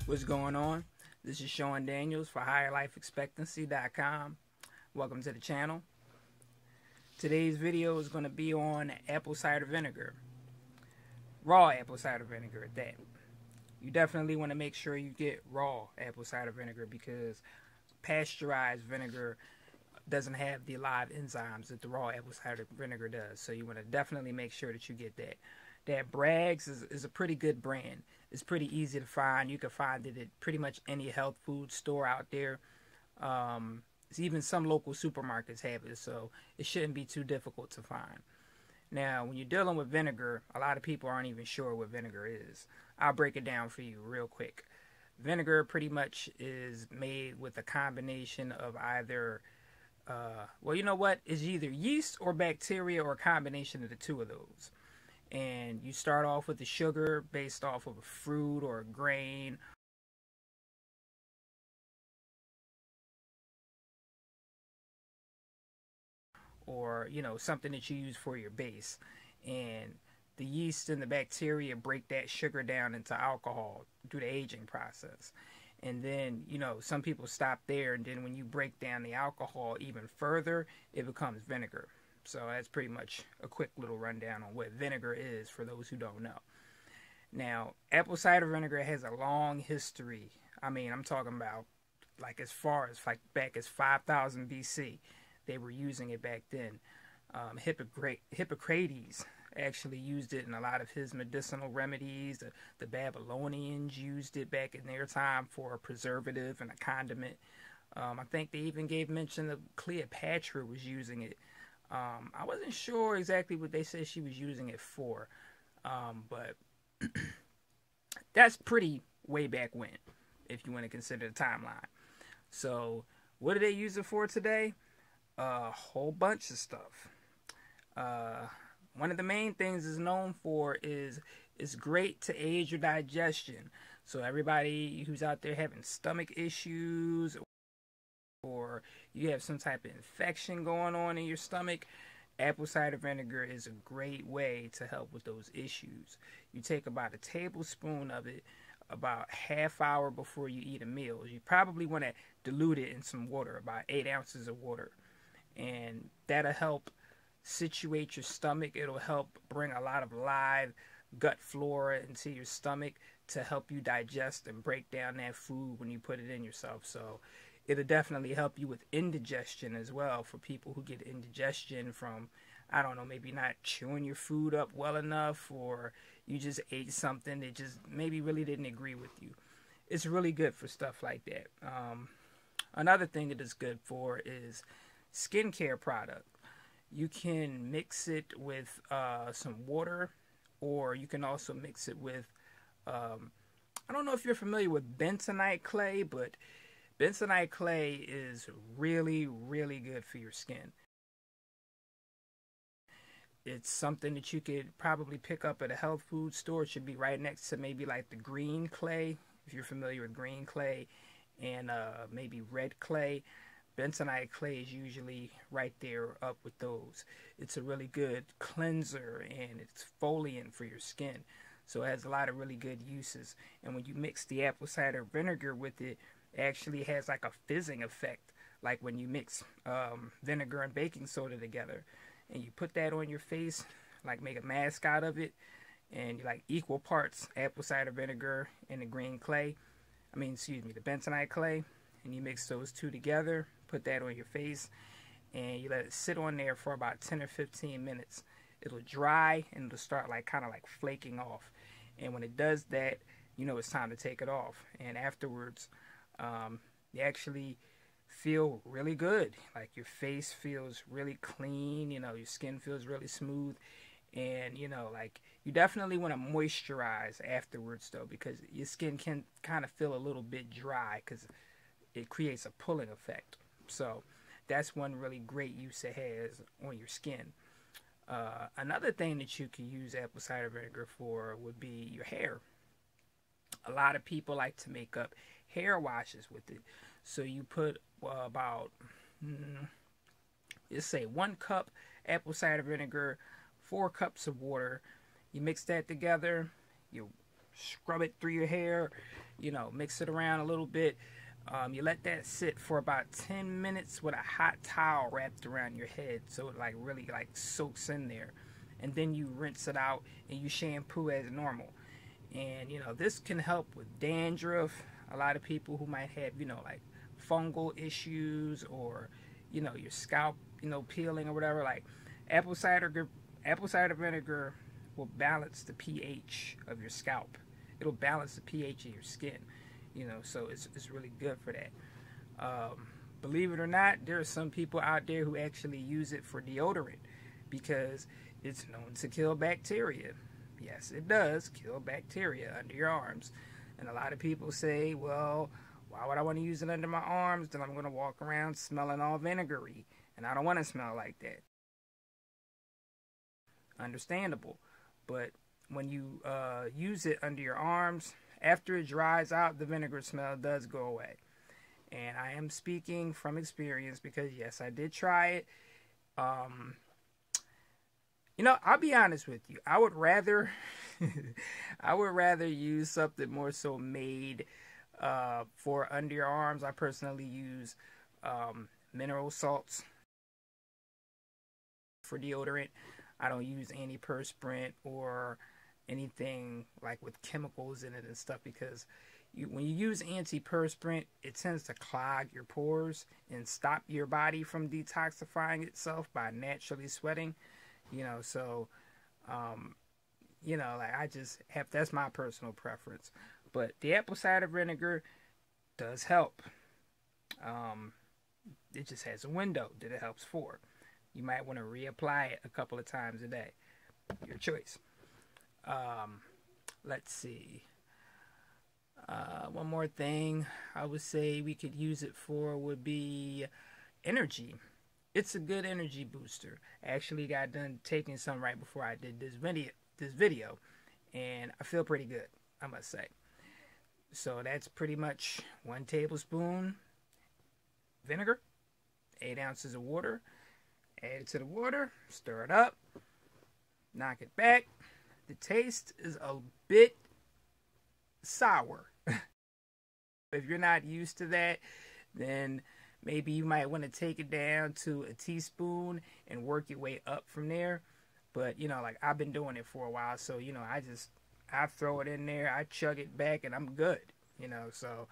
What's going on? This is Sean Daniels for HigherLifeExpectancy.com. Welcome to the channel. Today's video is going to be on apple cider vinegar. Raw apple cider vinegar at that. You definitely want to make sure you get raw apple cider vinegar because pasteurized vinegar doesn't have the live enzymes that the raw apple cider vinegar does. So you want to definitely make sure that you get that. That Bragg's is a pretty good brand. It's pretty easy to find. You can find it at pretty much any health food store out there. Even some local supermarkets have it, so it shouldn't be too difficult to find. Now, when you're dealing with vinegar, a lot of people aren't even sure what vinegar is. I'll break it down for you real quick. Vinegar pretty much is made with a combination of either, it's either yeast or bacteria or a combination of the two of those. And you start off with the sugar based off of a fruit or a grain or something that you use for your base, and the yeast and the bacteria break that sugar down into alcohol through the aging process. And then some people stop there, and then when you break down the alcohol even further, it becomes vinegar. So that's pretty much a quick little rundown on what vinegar is for those who don't know. Now, apple cider vinegar has a long history. I mean, I'm talking about like as far as like back as 5000 BC. They were using it back then. Hippocrates actually used it in a lot of his medicinal remedies. The Babylonians used it back in their time for a preservative and a condiment. I think they even gave mention of Cleopatra was using it. I wasn't sure exactly what they said she was using it for, but that's pretty way back when, if you want to consider the timeline. So, what do they use it for today? A whole bunch of stuff. One of the main things it's known for is it's great to aid your digestion. So everybody who's out there having stomach issues, or you have some type of infection going on in your stomach, apple cider vinegar is a great way to help with those issues. You take about a tablespoon of it about half hour before you eat a meal. You probably want to dilute it in some water, about 8 ounces of water. And that'll help situate your stomach. It'll help bring a lot of live gut flora into your stomach to help you digest and break down that food when you put it in yourself. So it'll definitely help you with indigestion as well, for people who get indigestion from, I don't know, maybe not chewing your food up well enough, or you just ate something that just maybe really didn't agree with you. It's really good for stuff like that. Another thing it is good for is skincare product. You can mix it with some water, or you can also mix it with, I don't know if you're familiar with bentonite clay, but bentonite clay is really, really good for your skin. It's something that you could probably pick up at a health food store. It should be right next to maybe like the green clay, if you're familiar with green clay, and maybe red clay. Bentonite clay is usually right there up with those. It's a really good cleanser, and it's exfoliant for your skin. So it has a lot of really good uses. And when you mix the apple cider vinegar with it, it actually has like a fizzing effect, like when you mix vinegar and baking soda together, and you put that on your face, like make a mask out of it, and you like equal parts apple cider vinegar and the the bentonite clay, and you mix those two together, put that on your face, and you let it sit on there for about 10 or 15 minutes. It'll dry, and it'll start kind of flaking off. And when it does that, it's time to take it off. And afterwards, you actually feel really good. Like your face feels really clean, your skin feels really smooth. And, you definitely want to moisturize afterwards, though, because your skin can kind of feel a little bit dry because it creates a pulling effect. So that's one really great use it has on your skin. Another thing that you can use apple cider vinegar for would be your hair. A lot of people like to make up hair washes with it. So you put about, let's say 1 cup apple cider vinegar, 4 cups of water. You mix that together. You scrub it through your hair, you know, mix it around a little bit. You let that sit for about 10 minutes with a hot towel wrapped around your head so it like really like soaks in there. And then you rinse it out and you shampoo as normal. And you know, this can help with dandruff. A lot of people who might have, you know, like fungal issues, or you know, your scalp, you know, peeling or whatever, like apple cider vinegar will balance the pH of your scalp. It'll balance the pH of your skin, you know, so it's really good for that. Believe it or not, there are some people out there who actually use it for deodorant because it's known to kill bacteria. Yes, it does kill bacteria under your arms. And a lot of people say, well, why would I want to use it under my arms? Then I'm going to walk around smelling all vinegary, and I don't want to smell like that. Understandable. But when you use it under your arms, after it dries out, the vinegar smell does go away. And I am speaking from experience because, yes, I did try it. You know, I'll be honest with you. I would rather use something more so made for under your arms. I personally use mineral salts for deodorant. I don't use antiperspirant or anything like with chemicals in it and stuff, because when you use antiperspirant, it tends to clog your pores and stop your body from detoxifying itself by naturally sweating. You know, so you know, like I just have, that's my personal preference. But the apple cider vinegar does help. It just has a window that it helps for. You might want to reapply it a couple of times a day. Your choice. Let's see. One more thing I would say we could use it for would be energy. It's a good energy booster. I actually got done taking some right before I did this video, and I feel pretty good, I must say. So that's pretty much 1 tablespoon vinegar, 8 ounces of water. Add it to the water, stir it up, knock it back. The taste is a bit sour. If you're not used to that, then maybe you might want to take it down to a teaspoon and work your way up from there. But, you know, like I've been doing it for a while, so, you know, I throw it in there, I chug it back, and I'm good, you know. So,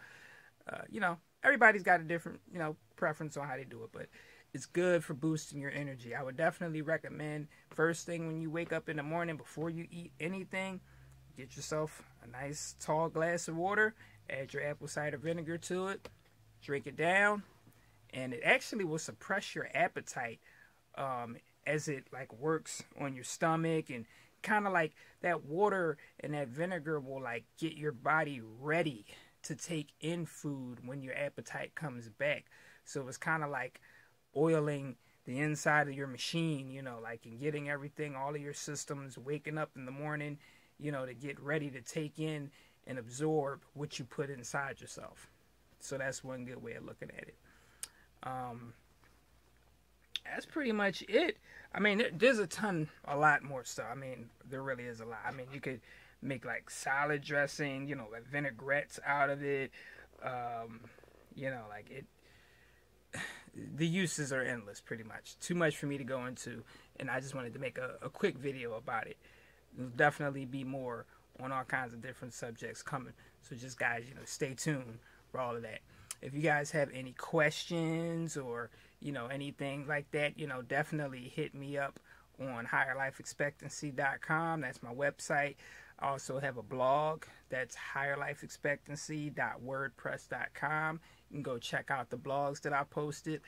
you know, everybody's got a different, you know, preference on how they do it, but it's good for boosting your energy. I would definitely recommend first thing when you wake up in the morning before you eat anything, get yourself a nice tall glass of water, add your apple cider vinegar to it, drink it down, and it actually will suppress your appetite as it like works on your stomach, and kind of like that water and that vinegar will like get your body ready to take in food when your appetite comes back. So it's kind of like oiling the inside of your machine, you know, like, and getting everything, all of your systems waking up in the morning, you know, to get ready to take in and absorb what you put inside yourself. So that's one good way of looking at it. That's pretty much it. I mean, there's a lot more stuff. I mean, there really is a lot. I mean, you could make like salad dressing, you know, like vinaigrettes out of it. You know, like it, the uses are endless, pretty much. Too much for me to go into, and I just wanted to make a quick video about it. There'll definitely be more on all kinds of different subjects coming. So just, guys, you know, stay tuned for all of that. If you guys have any questions or, you know, anything like that, you know, definitely hit me up on HigherLifeExpectancy.com. That's my website. I also have a blog. That's HigherLifeExpectancy.wordpress.com. You can go check out the blogs that I posted.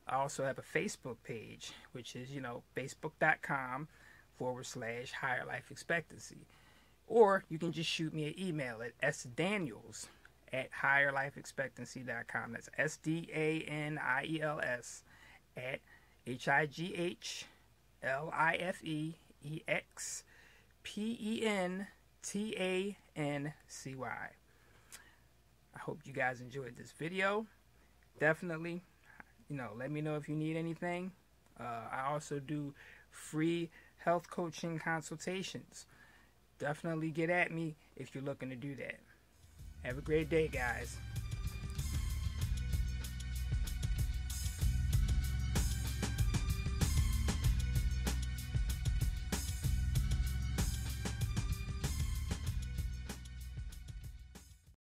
I also have a Facebook page, which is, you know, facebook.com/HigherLifeExpectancy. Or you can just shoot me an email at sdaniels@HigherLifeExpectancy.com. That's SDANIELS at HigherLifeExpectancy. I hope you guys enjoyed this video. Definitely, you know, let me know if you need anything. I also do free health coaching consultations. definitely get at me if you're looking to do that. Have a great day, guys.